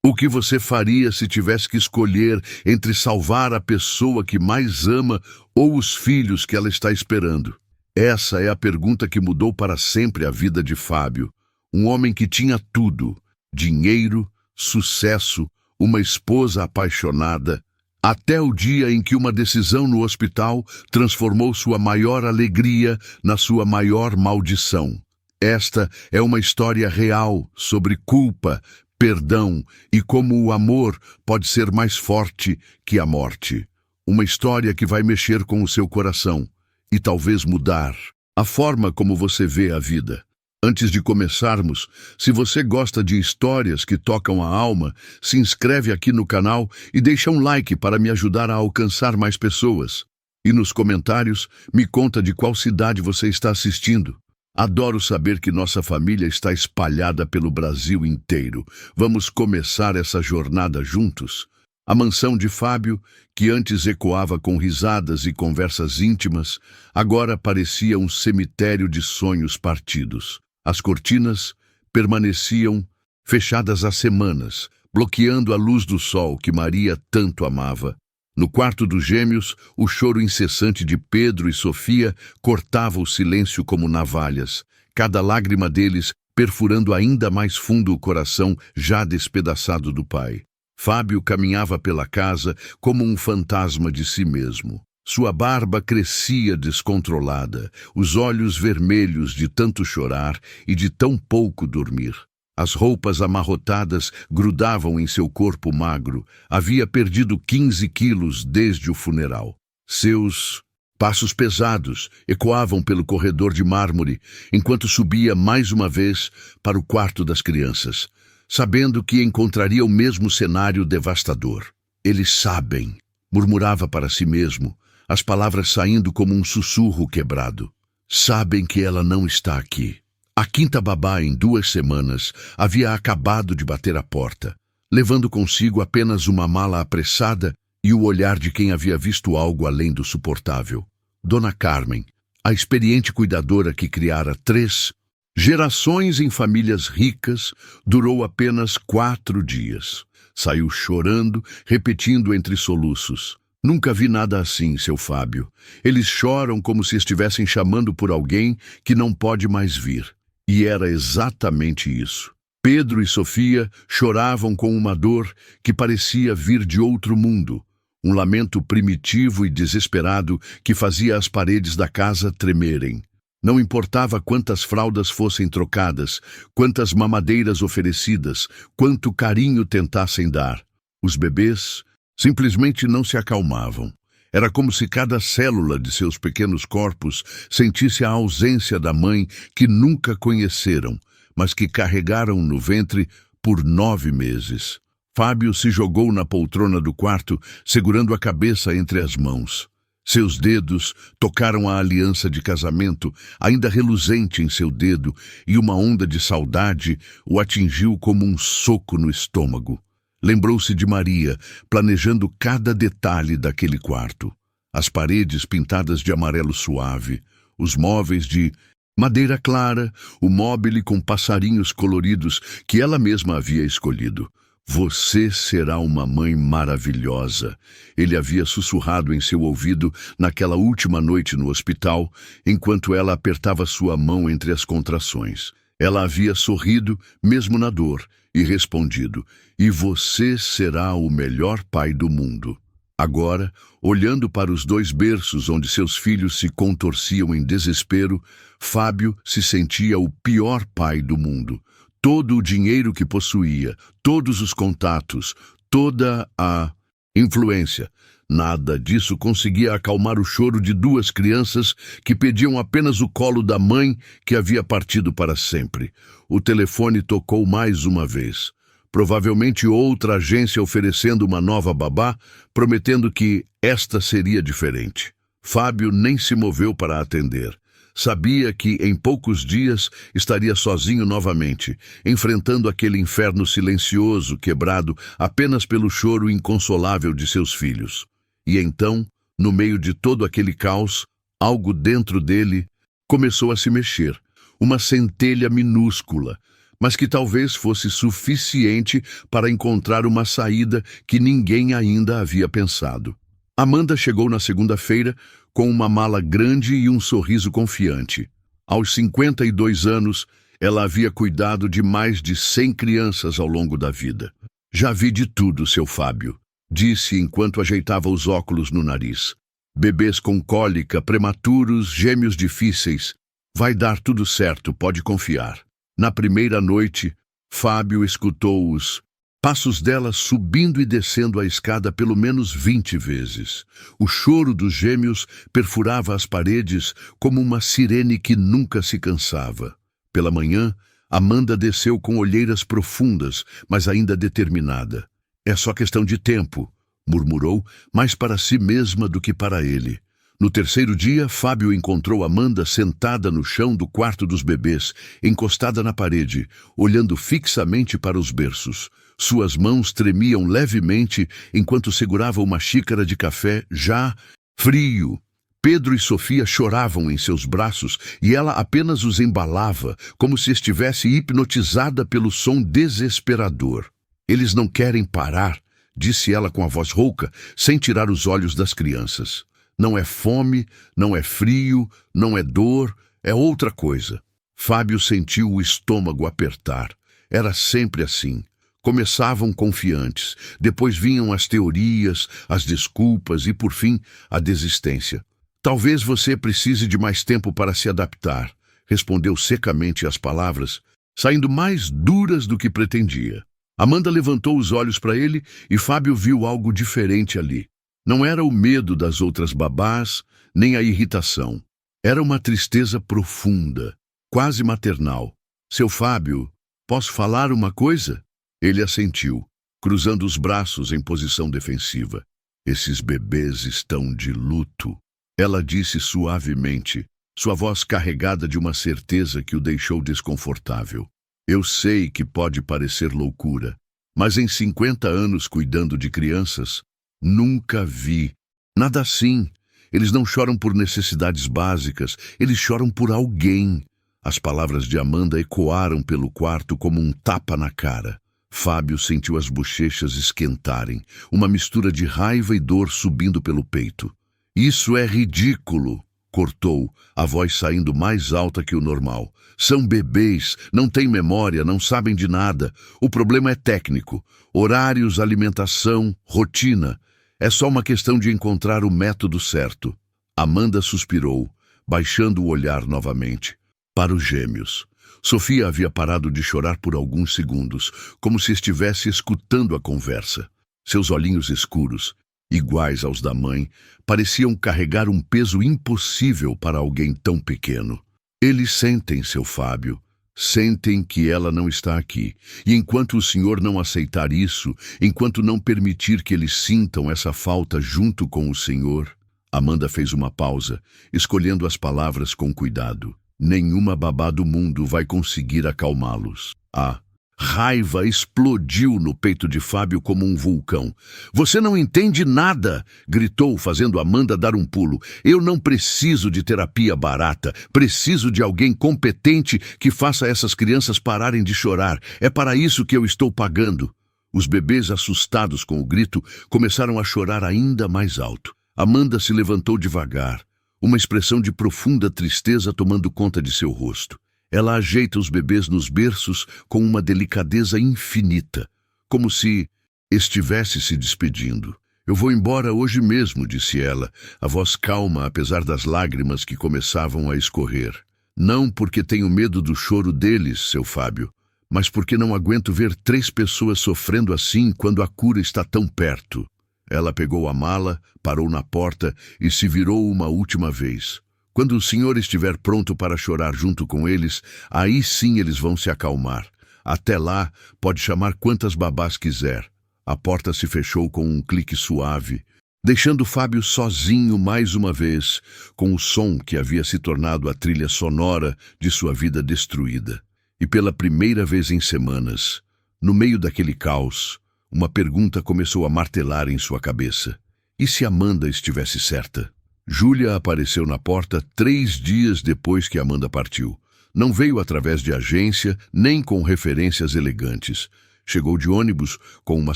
O que você faria se tivesse que escolher entre salvar a pessoa que mais ama ou os filhos que ela está esperando? Essa é a pergunta que mudou para sempre a vida de Fábio, um homem que tinha tudo: dinheiro, sucesso, uma esposa apaixonada, até o dia em que uma decisão no hospital transformou sua maior alegria na sua maior maldição. Esta é uma história real sobre culpa, perdão e como o amor pode ser mais forte que a morte. Uma história que vai mexer com o seu coração e talvez mudar a forma como você vê a vida. Antes de começarmos, se você gosta de histórias que tocam a alma, se inscreve aqui no canal e deixa um like para me ajudar a alcançar mais pessoas. E nos comentários, me conta de qual cidade você está assistindo. Adoro saber que nossa família está espalhada pelo Brasil inteiro. Vamos começar essa jornada juntos? A mansão de Fábio, que antes ecoava com risadas e conversas íntimas, agora parecia um cemitério de sonhos partidos. As cortinas permaneciam fechadas há semanas, bloqueando a luz do sol que Maria tanto amava. No quarto dos gêmeos, o choro incessante de Pedro e Sofia cortava o silêncio como navalhas, cada lágrima deles perfurando ainda mais fundo o coração já despedaçado do pai. Fábio caminhava pela casa como um fantasma de si mesmo. Sua barba crescia descontrolada, os olhos vermelhos de tanto chorar e de tão pouco dormir. As roupas amarrotadas grudavam em seu corpo magro. Havia perdido 15 quilos desde o funeral. Seus passos pesados ecoavam pelo corredor de mármore, enquanto subia mais uma vez para o quarto das crianças, sabendo que encontraria o mesmo cenário devastador. Eles sabem, murmurava para si mesmo, as palavras saindo como um sussurro quebrado. Sabem que ela não está aqui. A quinta babá, em 2 semanas, havia acabado de bater a porta, levando consigo apenas uma mala apressada e o olhar de quem havia visto algo além do suportável. Dona Carmen, a experiente cuidadora que criara 3 gerações em famílias ricas, durou apenas 4 dias. Saiu chorando, repetindo entre soluços: "Nunca vi nada assim, seu Fábio. Eles choram como se estivessem chamando por alguém que não pode mais vir." E era exatamente isso. Pedro e Sofia choravam com uma dor que parecia vir de outro mundo, um lamento primitivo e desesperado que fazia as paredes da casa tremerem. Não importava quantas fraldas fossem trocadas, quantas mamadeiras oferecidas, quanto carinho tentassem dar. Os bebês simplesmente não se acalmavam. Era como se cada célula de seus pequenos corpos sentisse a ausência da mãe que nunca conheceram, mas que carregaram no ventre por 9 meses. Fábio se jogou na poltrona do quarto, segurando a cabeça entre as mãos. Seus dedos tocaram a aliança de casamento, ainda reluzente em seu dedo, e uma onda de saudade o atingiu como um soco no estômago. Lembrou-se de Maria, planejando cada detalhe daquele quarto. As paredes pintadas de amarelo suave, os móveis de madeira clara, o móbile com passarinhos coloridos que ela mesma havia escolhido. "Você será uma mãe maravilhosa", ele havia sussurrado em seu ouvido naquela última noite no hospital, enquanto ela apertava sua mão entre as contrações. Ela havia sorrido, mesmo na dor, e respondido: "E você será o melhor pai do mundo." Agora, olhando para os 2 berços onde seus filhos se contorciam em desespero, Fábio se sentia o pior pai do mundo. Todo o dinheiro que possuía, todos os contatos, toda a influência, nada disso conseguia acalmar o choro de 2 crianças que pediam apenas o colo da mãe que havia partido para sempre. O telefone tocou mais uma vez. Provavelmente outra agência oferecendo uma nova babá, prometendo que esta seria diferente. Fábio nem se moveu para atender. Sabia que em poucos dias estaria sozinho novamente, enfrentando aquele inferno silencioso quebrado apenas pelo choro inconsolável de seus filhos. E então, no meio de todo aquele caos, algo dentro dele começou a se mexer. Uma centelha minúscula, mas que talvez fosse suficiente para encontrar uma saída que ninguém ainda havia pensado. Amanda chegou na segunda-feira com uma mala grande e um sorriso confiante. Aos 52 anos, ela havia cuidado de mais de 100 crianças ao longo da vida. Já vi de tudo, seu Fábio, disse enquanto ajeitava os óculos no nariz. Bebês com cólica, prematuros, gêmeos difíceis. Vai dar tudo certo, pode confiar. Na primeira noite, Fábio escutou os passos dela subindo e descendo a escada pelo menos 20 vezes. O choro dos gêmeos perfurava as paredes como uma sirene que nunca se cansava. Pela manhã, Amanda desceu com olheiras profundas, mas ainda determinada. É só questão de tempo, murmurou, mais para si mesma do que para ele. No terceiro dia, Fábio encontrou Amanda sentada no chão do quarto dos bebês, encostada na parede, olhando fixamente para os berços. Suas mãos tremiam levemente enquanto segurava uma xícara de café já frio. Pedro e Sofia choravam em seus braços e ela apenas os embalava, como se estivesse hipnotizada pelo som desesperador. Eles não querem parar, disse ela com a voz rouca, sem tirar os olhos das crianças. Não é fome, não é frio, não é dor, é outra coisa. Fábio sentiu o estômago apertar. Era sempre assim. Começavam confiantes, depois vinham as teorias, as desculpas e, por fim, a desistência. Talvez você precise de mais tempo para se adaptar, respondeu secamente às palavras, saindo mais duras do que pretendia. Amanda levantou os olhos para ele e Fábio viu algo diferente ali. Não era o medo das outras babás, nem a irritação. Era uma tristeza profunda, quase maternal. Seu Fábio, posso falar uma coisa? Ele assentiu, cruzando os braços em posição defensiva. Esses bebês estão de luto. Ela disse suavemente, sua voz carregada de uma certeza que o deixou desconfortável. Eu sei que pode parecer loucura, mas em 50 anos cuidando de crianças, nunca vi nada assim. Eles não choram por necessidades básicas, eles choram por alguém. As palavras de Amanda ecoaram pelo quarto como um tapa na cara. Fábio sentiu as bochechas esquentarem, uma mistura de raiva e dor subindo pelo peito. Isso é ridículo, cortou, a voz saindo mais alta que o normal. São bebês, não têm memória, não sabem de nada. O problema é técnico. Horários, alimentação, rotina. É só uma questão de encontrar o método certo. Amanda suspirou, baixando o olhar novamente. Para os gêmeos. Sofia havia parado de chorar por alguns segundos, como se estivesse escutando a conversa. Seus olhinhos escuros, iguais aos da mãe, pareciam carregar um peso impossível para alguém tão pequeno. Eles sentem, seu Fábio, sentem que ela não está aqui. E enquanto o senhor não aceitar isso, enquanto não permitir que eles sintam essa falta junto com o senhor... Amanda fez uma pausa, escolhendo as palavras com cuidado. Nenhuma babá do mundo vai conseguir acalmá-los. A raiva explodiu no peito de Fábio como um vulcão. Você não entende nada, gritou, fazendo Amanda dar um pulo. Eu não preciso de terapia barata. Preciso de alguém competente que faça essas crianças pararem de chorar. É para isso que eu estou pagando. Os bebês, assustados com o grito, começaram a chorar ainda mais alto. Amanda se levantou devagar, uma expressão de profunda tristeza tomando conta de seu rosto. Ela ajeita os bebês nos berços com uma delicadeza infinita, como se estivesse se despedindo. Eu vou embora hoje mesmo, disse ela, a voz calma apesar das lágrimas que começavam a escorrer. Não porque tenho medo do choro deles, seu Fábio, mas porque não aguento ver 3 pessoas sofrendo assim quando a cura está tão perto. Ela pegou a mala, parou na porta e se virou uma última vez. Quando o senhor estiver pronto para chorar junto com eles, aí sim eles vão se acalmar. Até lá, pode chamar quantas babás quiser. A porta se fechou com um clique suave, deixando Fábio sozinho mais uma vez, com o som que havia se tornado a trilha sonora de sua vida destruída. E pela primeira vez em semanas, no meio daquele caos, uma pergunta começou a martelar em sua cabeça. E se Amanda estivesse certa? Júlia apareceu na porta 3 dias depois que Amanda partiu. Não veio através de agência, nem com referências elegantes. Chegou de ônibus com uma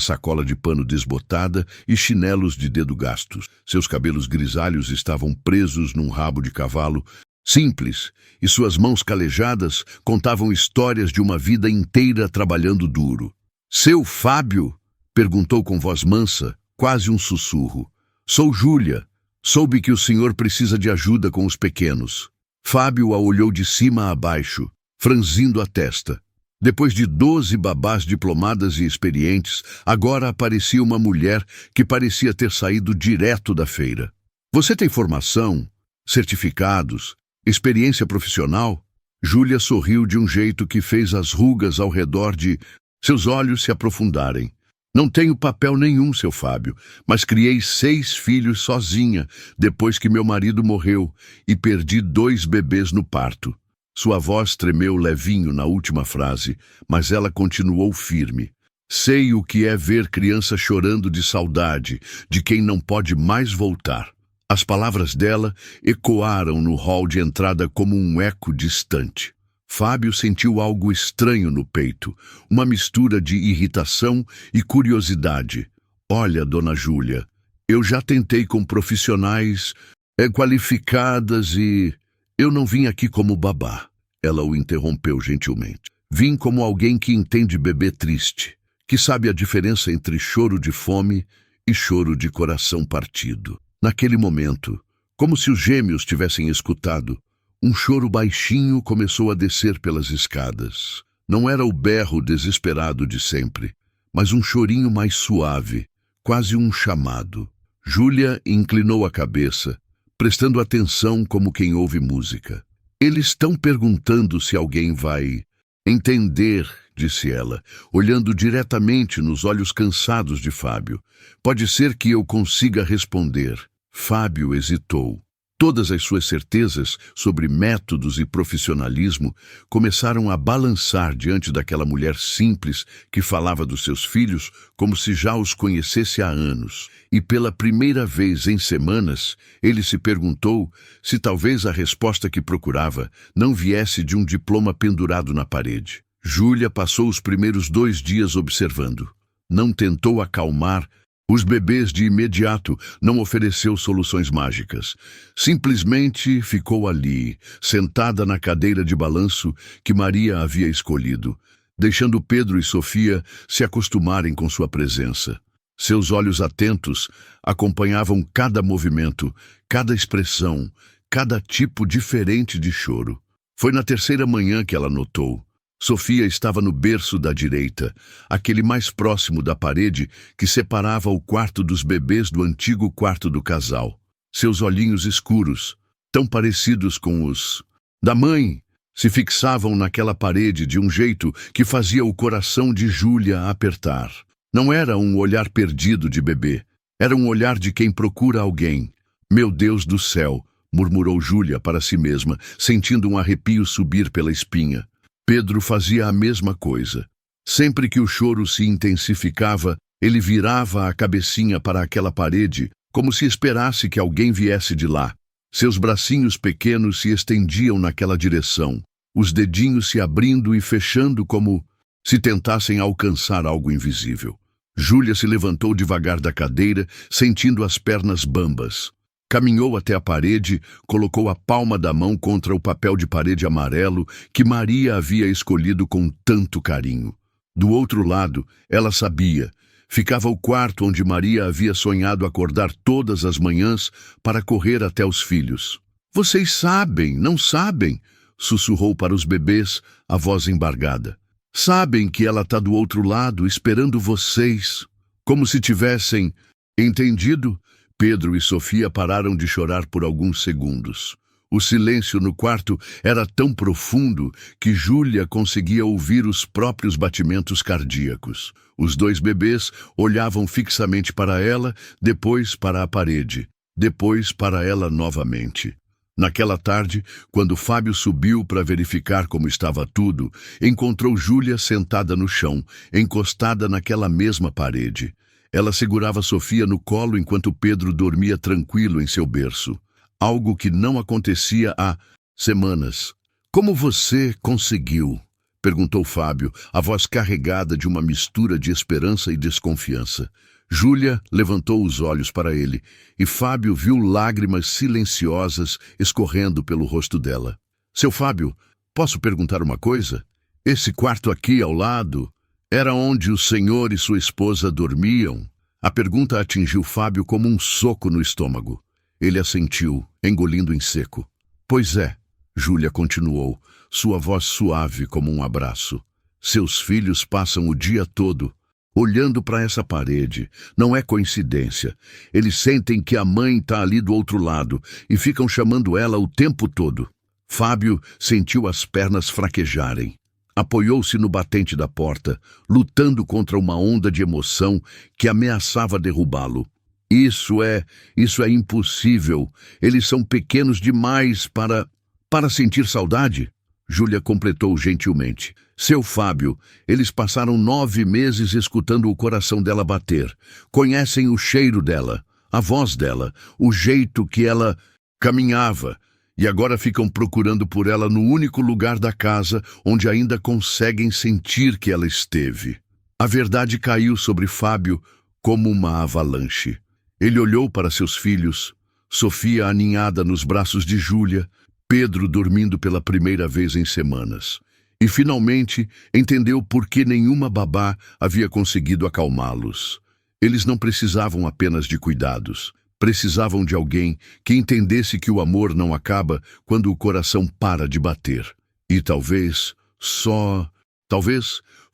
sacola de pano desbotada e chinelos de dedo gastos. Seus cabelos grisalhos estavam presos num rabo de cavalo simples, e suas mãos calejadas contavam histórias de uma vida inteira trabalhando duro. "Seu Fábio?" perguntou com voz mansa, quase um sussurro. "Sou Júlia. Soube que o senhor precisa de ajuda com os pequenos." Fábio a olhou de cima a baixo, franzindo a testa. Depois de 12 babás diplomadas e experientes, agora aparecia uma mulher que parecia ter saído direto da feira. "Você tem formação, certificados, experiência profissional?" Júlia sorriu de um jeito que fez as rugas ao redor de seus olhos se aprofundarem. "Não tenho papel nenhum, seu Fábio, mas criei 6 filhos sozinha depois que meu marido morreu e perdi 2 bebês no parto." Sua voz tremeu levinho na última frase, mas ela continuou firme. "Sei o que é ver criança chorando de saudade de quem não pode mais voltar." As palavras dela ecoaram no hall de entrada como um eco distante. Fábio sentiu algo estranho no peito, uma mistura de irritação e curiosidade. "Olha, dona Júlia, eu já tentei com profissionais qualificadas e eu não vim aqui como babá." Ela o interrompeu gentilmente. "Vim como alguém que entende bebê triste, que sabe a diferença entre choro de fome e choro de coração partido." Naquele momento, como se os gêmeos tivessem escutado, um choro baixinho começou a descer pelas escadas. Não era o berro desesperado de sempre, mas um chorinho mais suave, quase um chamado. Júlia inclinou a cabeça, prestando atenção como quem ouve música. "Eles estão perguntando se alguém vai entender", disse ela, olhando diretamente nos olhos cansados de Fábio. "Pode ser que eu consiga responder." Fábio hesitou. Todas as suas certezas sobre métodos e profissionalismo começaram a balançar diante daquela mulher simples que falava dos seus filhos como se já os conhecesse há anos. E pela primeira vez em semanas, ele se perguntou se talvez a resposta que procurava não viesse de um diploma pendurado na parede. Júlia passou os primeiros 2 dias observando. Não tentou acalmar os bebês de imediato, não ofereceu soluções mágicas. Simplesmente ficou ali, sentada na cadeira de balanço que Maria havia escolhido, deixando Pedro e Sofia se acostumarem com sua presença. Seus olhos atentos acompanhavam cada movimento, cada expressão, cada tipo diferente de choro. Foi na 3ª manhã que ela notou. Sofia estava no berço da direita, aquele mais próximo da parede que separava o quarto dos bebês do antigo quarto do casal. Seus olhinhos escuros, tão parecidos com os da mãe, se fixavam naquela parede de um jeito que fazia o coração de Júlia apertar. Não era um olhar perdido de bebê, era um olhar de quem procura alguém. "Meu Deus do céu", murmurou Júlia para si mesma, sentindo um arrepio subir pela espinha. Pedro fazia a mesma coisa. Sempre que o choro se intensificava, ele virava a cabecinha para aquela parede, como se esperasse que alguém viesse de lá. Seus bracinhos pequenos se estendiam naquela direção, os dedinhos se abrindo e fechando como se tentassem alcançar algo invisível. Júlia se levantou devagar da cadeira, sentindo as pernas bambas. Caminhou até a parede, colocou a palma da mão contra o papel de parede amarelo que Maria havia escolhido com tanto carinho. Do outro lado, ela sabia, ficava o quarto onde Maria havia sonhado acordar todas as manhãs para correr até os filhos. "Vocês sabem, não sabem?", sussurrou para os bebês, a voz embargada. "Sabem que ela está do outro lado, esperando vocês." Como se tivessem entendido, Pedro e Sofia pararam de chorar por alguns segundos. O silêncio no quarto era tão profundo que Júlia conseguia ouvir os próprios batimentos cardíacos. Os 2 bebês olhavam fixamente para ela, depois para a parede, depois para ela novamente. Naquela tarde, quando Fábio subiu para verificar como estava tudo, encontrou Júlia sentada no chão, encostada naquela mesma parede. Ela segurava Sofia no colo enquanto Pedro dormia tranquilo em seu berço. Algo que não acontecia há semanas. Como você conseguiu? Perguntou Fábio, a voz carregada de uma mistura de esperança e desconfiança. Júlia levantou os olhos para ele, e Fábio viu lágrimas silenciosas escorrendo pelo rosto dela. Seu Fábio, posso perguntar uma coisa? Esse quarto aqui ao lado era onde o senhor e sua esposa dormiam? A pergunta atingiu Fábio como um soco no estômago. Ele assentiu, engolindo em seco. Pois é, Júlia continuou, sua voz suave como um abraço. Seus filhos passam o dia todo olhando para essa parede. Não é coincidência. Eles sentem que a mãe está ali do outro lado e ficam chamando ela o tempo todo. Fábio sentiu as pernas fraquejarem. Apoiou-se no batente da porta, lutando contra uma onda de emoção que ameaçava derrubá-lo. Isso é impossível. Eles são pequenos demais para sentir saudade. Júlia completou gentilmente. Seu Fábio, eles passaram 9 meses escutando o coração dela bater. Conhecem o cheiro dela, a voz dela, o jeito que ela caminhava. E agora ficam procurando por ela no único lugar da casa onde ainda conseguem sentir que ela esteve. A verdade caiu sobre Fábio como uma avalanche. Ele olhou para seus filhos, Sofia aninhada nos braços de Júlia, Pedro dormindo pela primeira vez em semanas. E finalmente entendeu por que nenhuma babá havia conseguido acalmá-los. Eles não precisavam apenas de cuidados. Precisavam de alguém que entendesse que o amor não acaba quando o coração para de bater. E talvez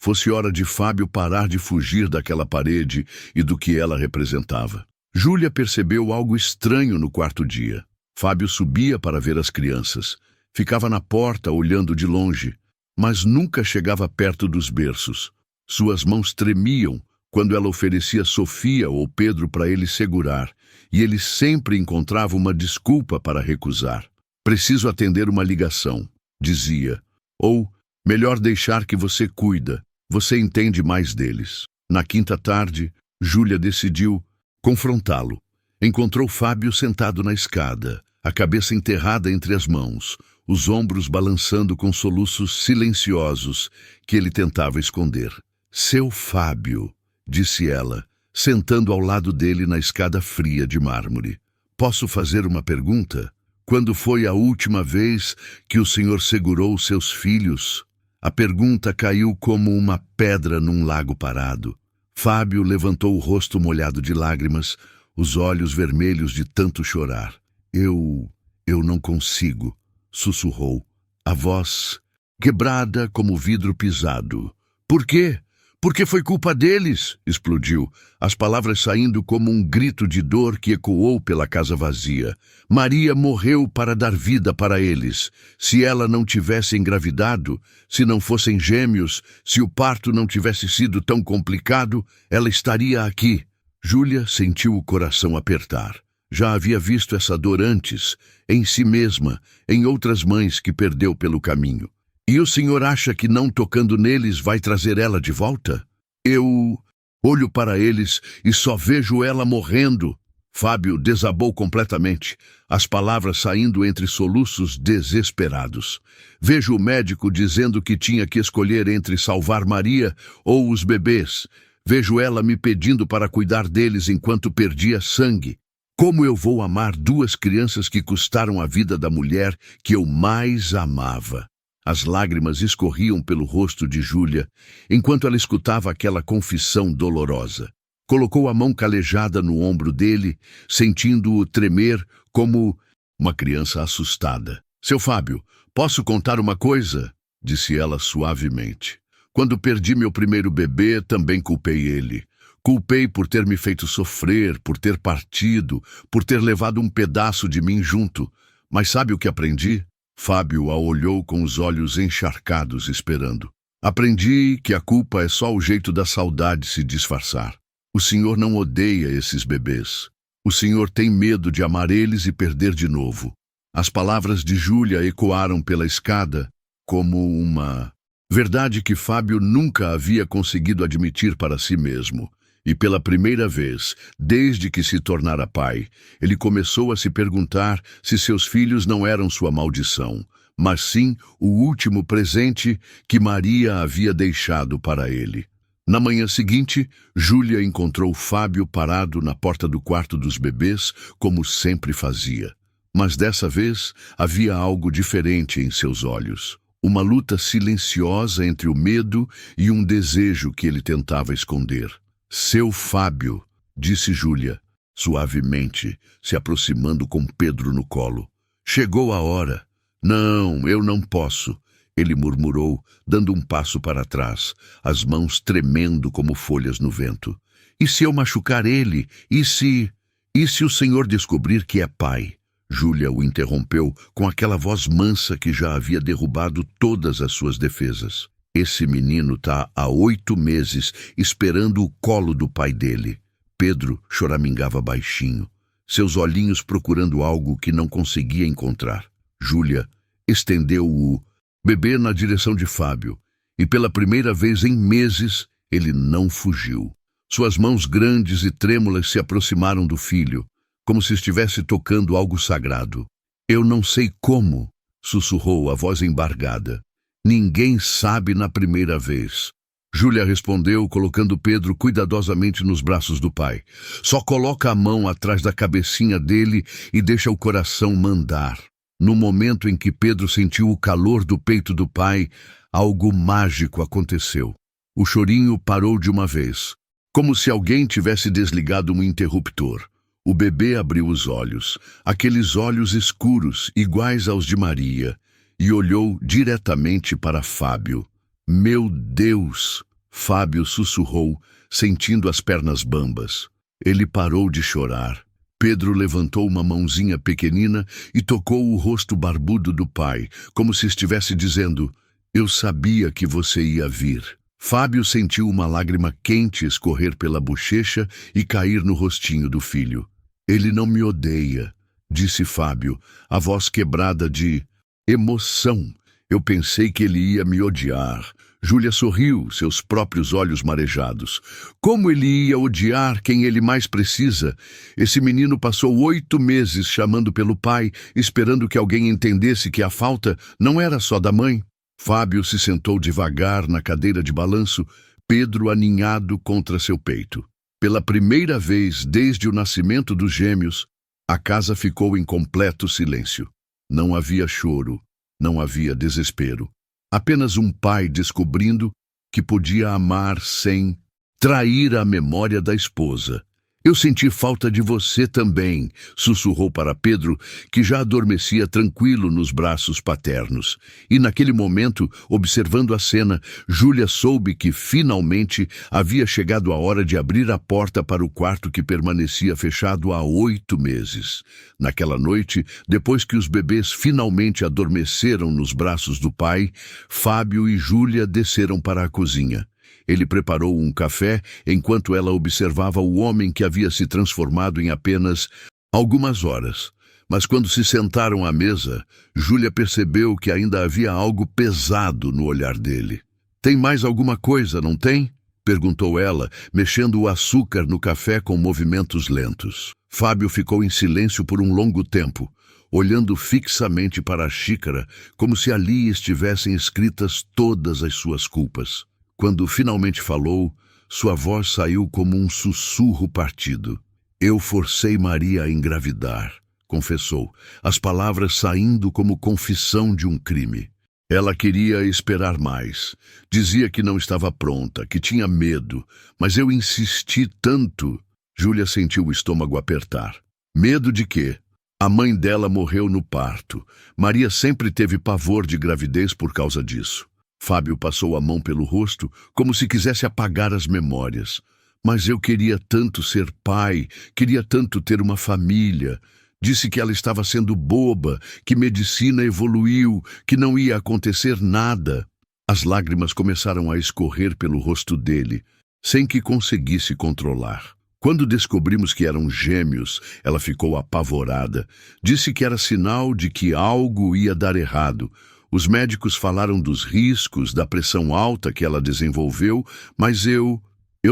fosse hora de Fábio parar de fugir daquela parede e do que ela representava. Júlia percebeu algo estranho no quarto dia. Fábio subia para ver as crianças. Ficava na porta olhando de longe, mas nunca chegava perto dos berços. Suas mãos tremiam quando ela oferecia Sofia ou Pedro para ele segurar, e ele sempre encontrava uma desculpa para recusar. Preciso atender uma ligação, dizia. Ou, melhor deixar que você cuida, você entende mais deles. Na quinta tarde, Júlia decidiu confrontá-lo. Encontrou Fábio sentado na escada, a cabeça enterrada entre as mãos, os ombros balançando com soluços silenciosos que ele tentava esconder. Seu Fábio, disse ela, sentando ao lado dele na escada fria de mármore. Posso fazer uma pergunta? Quando foi a última vez que o senhor segurou seus filhos? A pergunta caiu como uma pedra num lago parado. Fábio levantou o rosto molhado de lágrimas, os olhos vermelhos de tanto chorar. Eu não consigo, sussurrou, a voz quebrada como vidro pisado. Por quê? Porque foi culpa deles, explodiu, as palavras saindo como um grito de dor que ecoou pela casa vazia. Maria morreu para dar vida para eles. Se ela não tivesse engravidado, se não fossem gêmeos, se o parto não tivesse sido tão complicado, ela estaria aqui. Júlia sentiu o coração apertar. Já havia visto essa dor antes, em si mesma, em outras mães que perdeu pelo caminho. E o senhor acha que não tocando neles vai trazer ela de volta? Eu olho para eles e só vejo ela morrendo. Fábio desabou completamente, as palavras saindo entre soluços desesperados. Vejo o médico dizendo que tinha que escolher entre salvar Maria ou os bebês. Vejo ela me pedindo para cuidar deles enquanto perdia sangue. Como eu vou amar 2 crianças que custaram a vida da mulher que eu mais amava? As lágrimas escorriam pelo rosto de Júlia, enquanto ela escutava aquela confissão dolorosa. Colocou a mão calejada no ombro dele, sentindo-o tremer como uma criança assustada. Seu Fábio, posso contar uma coisa? Disse ela suavemente. Quando perdi meu primeiro bebê, também culpei ele. Culpei por ter me feito sofrer, por ter partido, por ter levado um pedaço de mim junto. Mas sabe o que aprendi? Fábio a olhou com os olhos encharcados, esperando. Aprendi que a culpa é só o jeito da saudade se disfarçar. O senhor não odeia esses bebês. O senhor tem medo de amar eles e perder de novo. As palavras de Júlia ecoaram pela escada como uma verdade que Fábio nunca havia conseguido admitir para si mesmo. E pela primeira vez, desde que se tornara pai, ele começou a se perguntar se seus filhos não eram sua maldição, mas sim o último presente que Maria havia deixado para ele. Na manhã seguinte, Júlia encontrou Fábio parado na porta do quarto dos bebês, como sempre fazia. Mas dessa vez havia algo diferente em seus olhos. Uma luta silenciosa entre o medo e um desejo que ele tentava esconder. "Seu Fábio", disse Júlia, suavemente, se aproximando com Pedro no colo. "Chegou a hora." "Não, eu não posso", ele murmurou, dando um passo para trás, as mãos tremendo como folhas no vento. "E se eu machucar ele? E se o senhor descobrir que é pai?" Júlia o interrompeu com aquela voz mansa que já havia derrubado todas as suas defesas. "Esse menino tá há 8 meses esperando o colo do pai dele." Pedro choramingava baixinho, seus olhinhos procurando algo que não conseguia encontrar. Júlia estendeu o bebê na direção de Fábio, e pela primeira vez em meses ele não fugiu. Suas mãos grandes e trêmulas se aproximaram do filho, como se estivesse tocando algo sagrado. "Eu não sei como", sussurrou a voz embargada. "Ninguém sabe na primeira vez." Júlia respondeu, colocando Pedro cuidadosamente nos braços do pai. "Só coloca a mão atrás da cabecinha dele e deixa o coração mandar." No momento em que Pedro sentiu o calor do peito do pai, algo mágico aconteceu. O chorinho parou de uma vez, como se alguém tivesse desligado um interruptor. O bebê abriu os olhos, aqueles olhos escuros, iguais aos de Maria, e olhou diretamente para Fábio. "Meu Deus!" Fábio sussurrou, sentindo as pernas bambas. Ele parou de chorar. Pedro levantou uma mãozinha pequenina e tocou o rosto barbudo do pai, como se estivesse dizendo: "Eu sabia que você ia vir." Fábio sentiu uma lágrima quente escorrer pela bochecha e cair no rostinho do filho. "Ele não me odeia", disse Fábio, a voz quebrada de emoção. "Eu pensei que ele ia me odiar." Júlia sorriu, seus próprios olhos marejados. Como ele ia odiar quem ele mais precisa? Esse menino passou 8 meses chamando pelo pai, esperando que alguém entendesse que a falta não era só da mãe. Fábio se sentou devagar na cadeira de balanço, Pedro aninhado contra seu peito. Pela primeira vez desde o nascimento dos gêmeos, a casa ficou em completo silêncio. Não havia choro, não havia desespero. Apenas um pai descobrindo que podia amar sem trair a memória da esposa. "Eu senti falta de você também", sussurrou para Pedro, que já adormecia tranquilo nos braços paternos. E naquele momento, observando a cena, Júlia soube que finalmente havia chegado a hora de abrir a porta para o quarto que permanecia fechado há 8 meses. Naquela noite, depois que os bebês finalmente adormeceram nos braços do pai, Fábio e Júlia desceram para a cozinha. Ele preparou um café enquanto ela observava o homem que havia se transformado em apenas algumas horas. Mas quando se sentaram à mesa, Júlia percebeu que ainda havia algo pesado no olhar dele. "Tem mais alguma coisa, não tem?" perguntou ela, mexendo o açúcar no café com movimentos lentos. Fábio ficou em silêncio por um longo tempo, olhando fixamente para a xícara, como se ali estivessem escritas todas as suas culpas. Quando finalmente falou, sua voz saiu como um sussurro partido. "Eu forcei Maria a engravidar", confessou, as palavras saindo como confissão de um crime. "Ela queria esperar mais. Dizia que não estava pronta, que tinha medo, mas eu insisti tanto." Júlia sentiu o estômago apertar. "Medo de quê?" "A mãe dela morreu no parto. Maria sempre teve pavor de gravidez por causa disso." Fábio passou a mão pelo rosto, como se quisesse apagar as memórias. "Mas eu queria tanto ser pai, queria tanto ter uma família." Disse que ela estava sendo boba, que medicina evoluiu, que não ia acontecer nada. As lágrimas começaram a escorrer pelo rosto dele, sem que conseguisse controlar. Quando descobrimos que eram gêmeos, ela ficou apavorada. Disse que era sinal de que algo ia dar errado. Os médicos falaram dos riscos, da pressão alta que ela desenvolveu, mas eu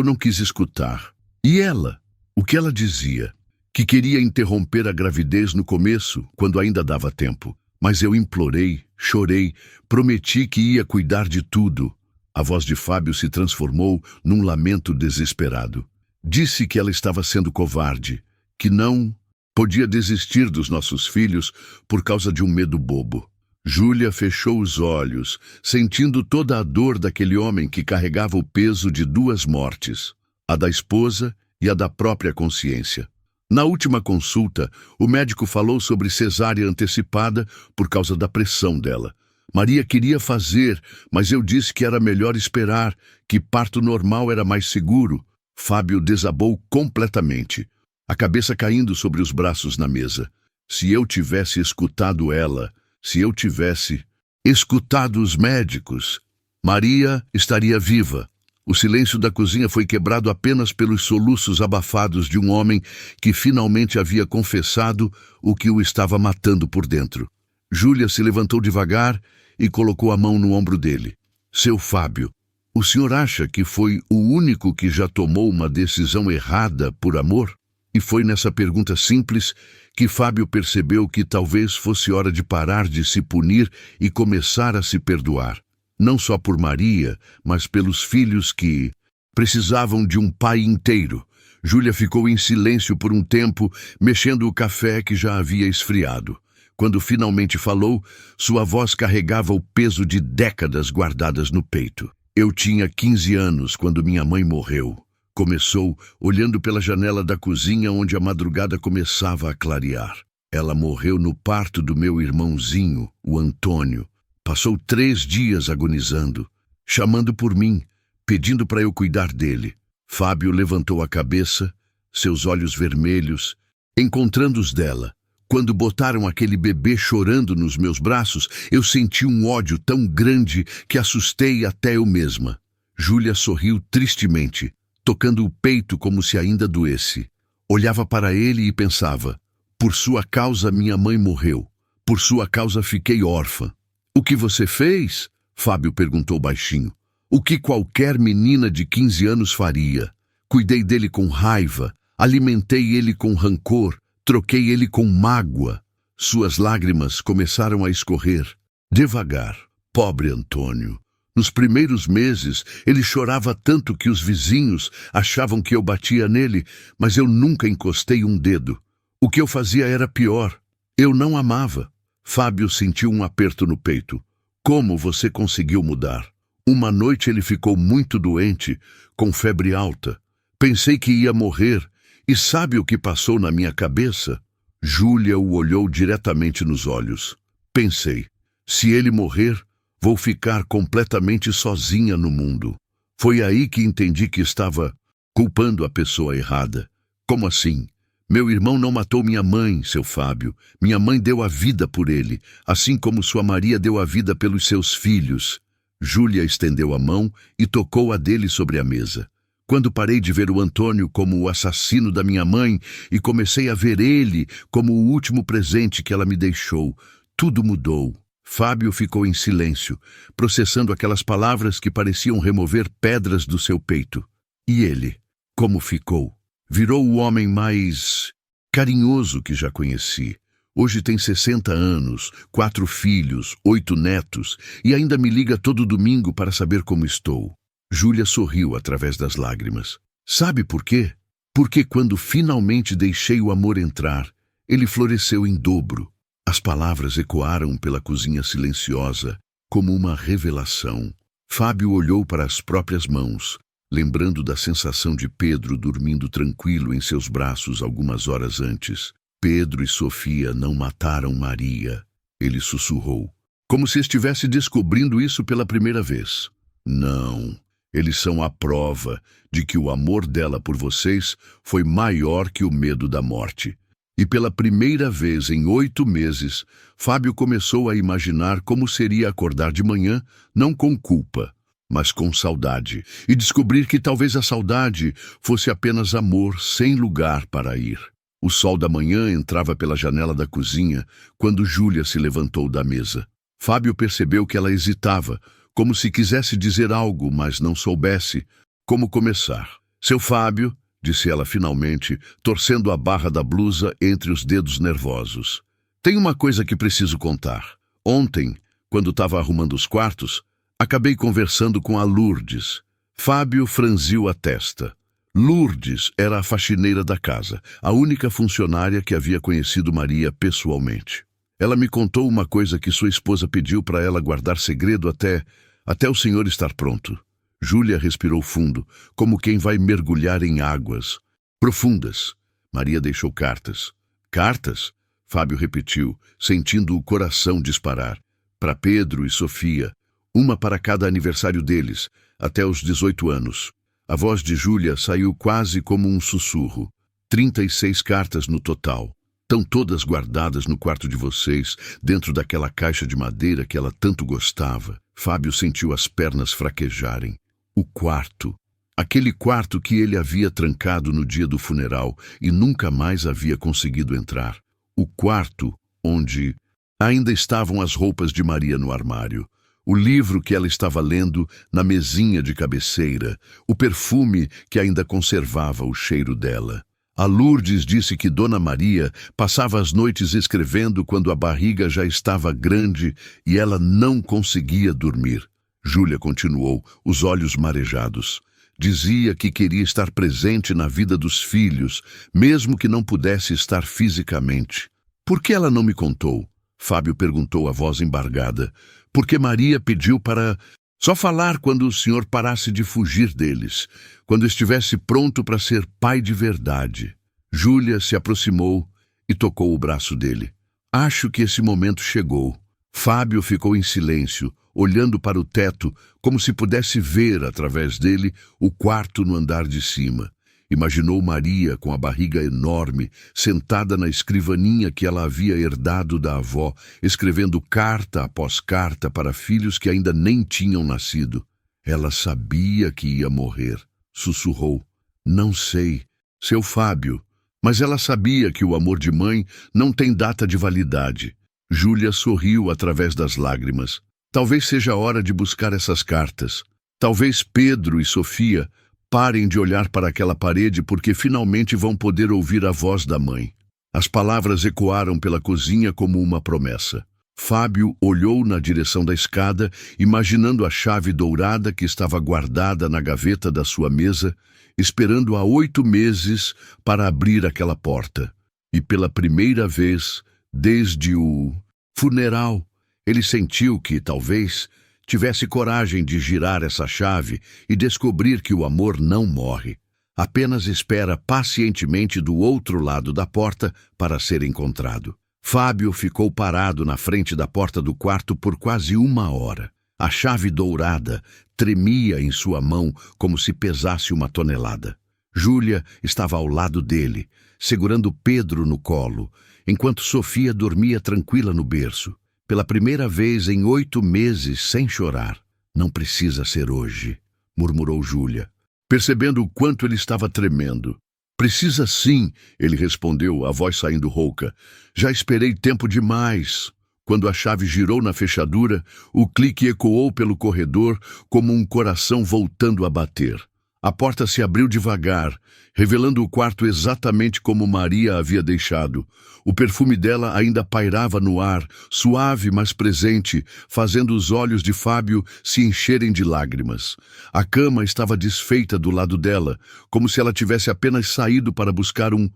não quis escutar. E ela? O que ela dizia? Que queria interromper a gravidez no começo, quando ainda dava tempo. Mas eu implorei, chorei, prometi que ia cuidar de tudo. A voz de Fábio se transformou num lamento desesperado. Disse que ela estava sendo covarde, que não podia desistir dos nossos filhos por causa de um medo bobo. Júlia fechou os olhos, sentindo toda a dor daquele homem que carregava o peso de duas mortes, a da esposa e a da própria consciência. Na última consulta, o médico falou sobre cesárea antecipada por causa da pressão dela. Maria queria fazer, mas eu disse que era melhor esperar, que parto normal era mais seguro. Fábio desabou completamente, a cabeça caindo sobre os braços na mesa. Se eu tivesse escutado ela, se eu tivesse escutado os médicos, Maria estaria viva. O silêncio da cozinha foi quebrado apenas pelos soluços abafados de um homem que finalmente havia confessado o que o estava matando por dentro. Júlia se levantou devagar e colocou a mão no ombro dele. Seu Fábio, o senhor acha que foi o único que já tomou uma decisão errada por amor? E foi nessa pergunta simples que Fábio percebeu que talvez fosse hora de parar de se punir e começar a se perdoar. Não só por Maria, mas pelos filhos que precisavam de um pai inteiro. Júlia ficou em silêncio por um tempo, mexendo o café que já havia esfriado. Quando finalmente falou, sua voz carregava o peso de décadas guardadas no peito. Eu tinha 15 anos quando minha mãe morreu. Começou olhando pela janela da cozinha onde a madrugada começava a clarear. Ela morreu no parto do meu irmãozinho, o Antônio. Passou 3 dias agonizando, chamando por mim, pedindo para eu cuidar dele. Fábio levantou a cabeça, seus olhos vermelhos, encontrando os dela. Quando botaram aquele bebê chorando nos meus braços, eu senti um ódio tão grande que assustei até eu mesma. Júlia sorriu tristemente, tocando o peito como se ainda doesse. Olhava para ele e pensava, por sua causa minha mãe morreu, por sua causa fiquei órfã. O que você fez? Fábio perguntou baixinho. O que qualquer menina de 15 anos faria. Cuidei dele com raiva, alimentei ele com rancor, troquei ele com mágoa. Suas lágrimas começaram a escorrer, devagar. Pobre Antônio. Nos primeiros meses, ele chorava tanto que os vizinhos achavam que eu batia nele, mas eu nunca encostei um dedo. O que eu fazia era pior. Eu não amava. Fábio sentiu um aperto no peito. Como você conseguiu mudar? Uma noite ele ficou muito doente, com febre alta. Pensei que ia morrer. E sabe o que passou na minha cabeça? Júlia o olhou diretamente nos olhos. Pensei, se ele morrer, vou ficar completamente sozinha no mundo. Foi aí que entendi que estava culpando a pessoa errada. Como assim? Meu irmão não matou minha mãe, seu Fábio. Minha mãe deu a vida por ele, assim como sua Maria deu a vida pelos seus filhos. Júlia estendeu a mão e tocou a dele sobre a mesa. Quando parei de ver o Antônio como o assassino da minha mãe e comecei a ver ele como o último presente que ela me deixou, tudo mudou. Fábio ficou em silêncio, processando aquelas palavras que pareciam remover pedras do seu peito. E ele, como ficou? Virou o homem mais carinhoso que já conheci. Hoje tem 60 anos, 4 filhos, 8 netos e ainda me liga todo domingo para saber como estou. Júlia sorriu através das lágrimas. Sabe por quê? Porque quando finalmente deixei o amor entrar, ele floresceu em dobro. As palavras ecoaram pela cozinha silenciosa, como uma revelação. Fábio olhou para as próprias mãos, lembrando da sensação de Pedro dormindo tranquilo em seus braços algumas horas antes. Pedro e Sofia não mataram Maria, ele sussurrou, como se estivesse descobrindo isso pela primeira vez. Não. Eles são a prova de que o amor dela por vocês foi maior que o medo da morte. E pela primeira vez em 8 meses, Fábio começou a imaginar como seria acordar de manhã, não com culpa, mas com saudade, e descobrir que talvez a saudade fosse apenas amor sem lugar para ir. O sol da manhã entrava pela janela da cozinha quando Júlia se levantou da mesa. Fábio percebeu que ela hesitava, como se quisesse dizer algo, mas não soubesse como começar. Seu Fábio, disse ela finalmente, torcendo a barra da blusa entre os dedos nervosos. Tem uma coisa que preciso contar. Ontem, quando estava arrumando os quartos, acabei conversando com a Lourdes. Fábio franziu a testa. Lourdes era a faxineira da casa, a única funcionária que havia conhecido Maria pessoalmente. Ela me contou uma coisa que sua esposa pediu para ela guardar segredo até o senhor estar pronto. Júlia respirou fundo, como quem vai mergulhar em águas profundas. Maria deixou cartas. Cartas? Fábio repetiu, sentindo o coração disparar. Para Pedro e Sofia, uma para cada aniversário deles, até os 18 anos. A voz de Júlia saiu quase como um sussurro. 36 cartas no total. Estão todas guardadas no quarto de vocês, dentro daquela caixa de madeira que ela tanto gostava. Fábio sentiu as pernas fraquejarem. O quarto. Aquele quarto que ele havia trancado no dia do funeral e nunca mais havia conseguido entrar. O quarto onde ainda estavam as roupas de Maria no armário. O livro que ela estava lendo na mesinha de cabeceira. O perfume que ainda conservava o cheiro dela. A Lourdes disse que Dona Maria passava as noites escrevendo quando a barriga já estava grande e ela não conseguia dormir. Júlia continuou, os olhos marejados. Dizia que queria estar presente na vida dos filhos, mesmo que não pudesse estar fisicamente. Por que ela não me contou? Fábio perguntou a voz embargada. Porque Maria pediu para só falar quando o senhor parasse de fugir deles, quando estivesse pronto para ser pai de verdade. Júlia se aproximou e tocou o braço dele. Acho que esse momento chegou. Fábio ficou em silêncio, olhando para o teto, como se pudesse ver, através dele, o quarto no andar de cima. Imaginou Maria com a barriga enorme, sentada na escrivaninha que ela havia herdado da avó, escrevendo carta após carta para filhos que ainda nem tinham nascido. Ela sabia que ia morrer. Sussurrou. Não sei, seu Fábio, mas ela sabia que o amor de mãe não tem data de validade. Júlia sorriu através das lágrimas. Talvez seja a hora de buscar essas cartas. Talvez Pedro e Sofia parem de olhar para aquela parede porque finalmente vão poder ouvir a voz da mãe. As palavras ecoaram pela cozinha como uma promessa. Fábio olhou na direção da escada, imaginando a chave dourada que estava guardada na gaveta da sua mesa, esperando há 8 meses para abrir aquela porta. E pela primeira vez, desde o funeral, ele sentiu que, talvez, tivesse coragem de girar essa chave e descobrir que o amor não morre. Apenas espera pacientemente do outro lado da porta para ser encontrado. Fábio ficou parado na frente da porta do quarto por quase 1 hora. A chave dourada tremia em sua mão como se pesasse 1 tonelada. Júlia estava ao lado dele, segurando Pedro no colo, enquanto Sofia dormia tranquila no berço. Pela primeira vez em 8 meses sem chorar. Não precisa ser hoje, murmurou Júlia, percebendo o quanto ele estava tremendo. Precisa sim, ele respondeu, a voz saindo rouca. Já esperei tempo demais. Quando a chave girou na fechadura, o clique ecoou pelo corredor como um coração voltando a bater. A porta se abriu devagar, revelando o quarto exatamente como Maria havia deixado. O perfume dela ainda pairava no ar, suave mas presente, fazendo os olhos de Fábio se encherem de lágrimas. A cama estava desfeita do lado dela, como se ela tivesse apenas saído para buscar um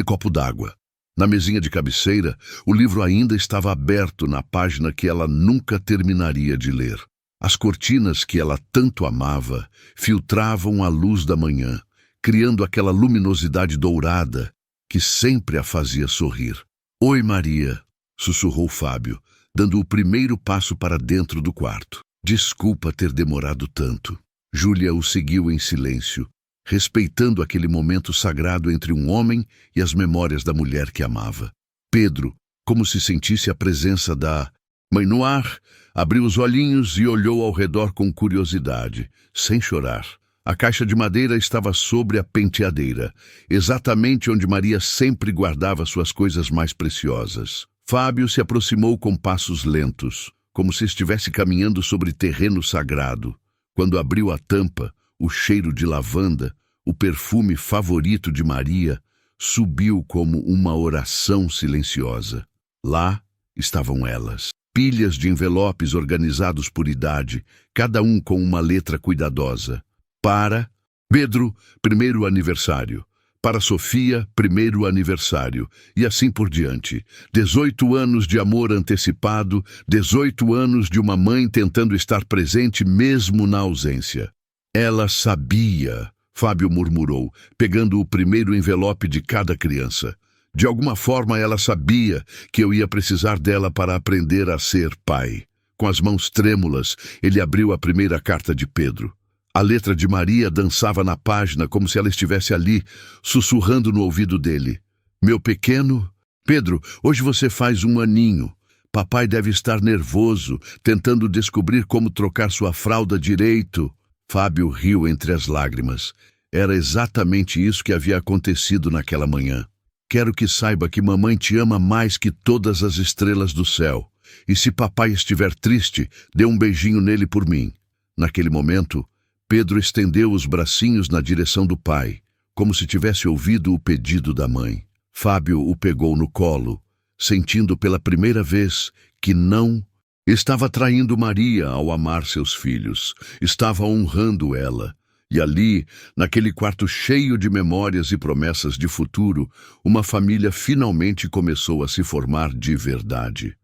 copo d'água. Na mesinha de cabeceira, o livro ainda estava aberto na página que ela nunca terminaria de ler. As cortinas que ela tanto amava filtravam a luz da manhã, criando aquela luminosidade dourada que sempre a fazia sorrir. Oi, Maria, sussurrou Fábio, dando o primeiro passo para dentro do quarto. Desculpa ter demorado tanto. Júlia o seguiu em silêncio, respeitando aquele momento sagrado entre um homem e as memórias da mulher que amava. Pedro, como se sentisse a presença da mãe no ar, abriu os olhinhos e olhou ao redor com curiosidade, sem chorar. A caixa de madeira estava sobre a penteadeira, exatamente onde Maria sempre guardava suas coisas mais preciosas. Fábio se aproximou com passos lentos, como se estivesse caminhando sobre terreno sagrado. Quando abriu a tampa, o cheiro de lavanda, o perfume favorito de Maria, subiu como uma oração silenciosa. Lá estavam elas, pilhas de envelopes organizados por idade, cada um com uma letra cuidadosa. Para Pedro, 1º aniversário. Para Sofia, 1º aniversário. E assim por diante. 18 anos de amor antecipado, 18 anos de uma mãe tentando estar presente mesmo na ausência. Ela sabia, Fábio murmurou, pegando o primeiro envelope de cada criança. De alguma forma ela sabia que eu ia precisar dela para aprender a ser pai. Com as mãos trêmulas, ele abriu a primeira carta de Pedro. A letra de Maria dançava na página como se ela estivesse ali, sussurrando no ouvido dele. Meu pequeno, Pedro, hoje você faz 1 aninho. Papai deve estar nervoso, tentando descobrir como trocar sua fralda direito. Fábio riu entre as lágrimas. Era exatamente isso que havia acontecido naquela manhã. Quero que saiba que mamãe te ama mais que todas as estrelas do céu. E se papai estiver triste, dê um beijinho nele por mim. Naquele momento, Pedro estendeu os bracinhos na direção do pai, como se tivesse ouvido o pedido da mãe. Fábio o pegou no colo, sentindo pela primeira vez que não estava traindo Maria ao amar seus filhos, estava honrando ela. E ali, naquele quarto cheio de memórias e promessas de futuro, uma família finalmente começou a se formar de verdade.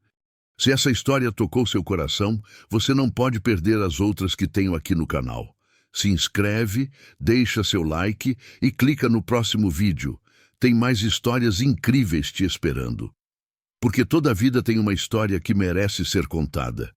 Se essa história tocou seu coração, você não pode perder as outras que tenho aqui no canal. Se inscreve, deixa seu like e clica no próximo vídeo. Tem mais histórias incríveis te esperando. Porque toda vida tem uma história que merece ser contada.